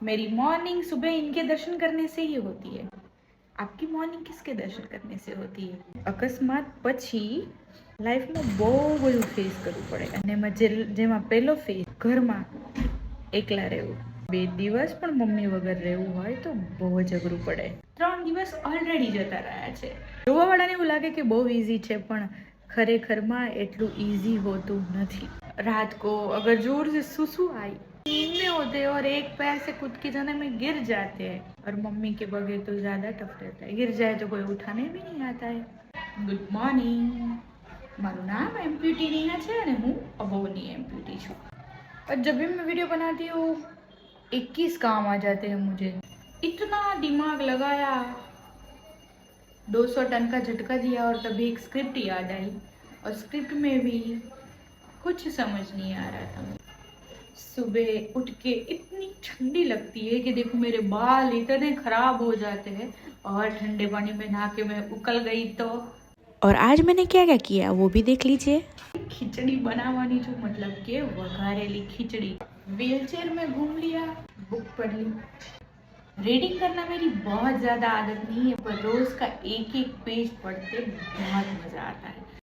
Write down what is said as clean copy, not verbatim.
मेरी मॉर्निंग सुबह इनके दर्शन करने से ही होती है। आपकी मॉर्निंग किसके दर्शन करने से होती है? અકસ્માત પછી લાઈફમાં બહુ બધું ફેસ કરવું પડે અને જેમાં પહેલો ફેસ ઘરમાં એકલા રહેવું। 2 દિવસ પણ મમ્મી વગર રહેવું હોય તો બહુ જ અઘરું પડે। 3 દિવસ ઓલરેડી જતા રહ્યા છે। જોવાવાળાને એવું લાગે કે બહુ ઇઝી છે, પણ ખરેખરમાં એટલું ઇઝી હોતું નથી। रात को अगर जोर से सुसु आई, नींद में होते हैं और एक पैर से कूद के जाने में गिर जाते हैं, और मम्मी के बगैर तो ज़्यादा टफ रहता है। गिर जाए तो कोई उठाने भी नहीं आता है। गुड मॉर्निंग, મારું નામ એમ્પ્યુટી नीना है અને હું અબોની एम्प्यूटी છું। और जब भी मैं वीडियो बनाती हूँ 21 काम आ जाते हैं मुझे। इतना दिमाग लगाया, 200 टन का झटका दिया और तभी एक स्क्रिप्ट याद आई, और स्क्रिप्ट में भी कुछ समझ नहीं आ रहा था। सुबह उठ के इतनी ठंडी लगती है कि देखो मेरे बाल इतने खराब हो जाते हैं, और ठंडे पानी में नहा के मैं उकल गई तो। और आज मैंने क्या क्या किया वो भी देख लीजिए। खिचड़ी बनावानी जो मतलब के वघारेली खिचड़ी। व्हीलचेयर में घूम लिया, बुक पढ़ ली। रीडिंग करना मेरी बहुत ज़्यादा आदत नहीं है, पर रोज़ का एक एक पेज पढ़ते बहुत मज़ा आता है।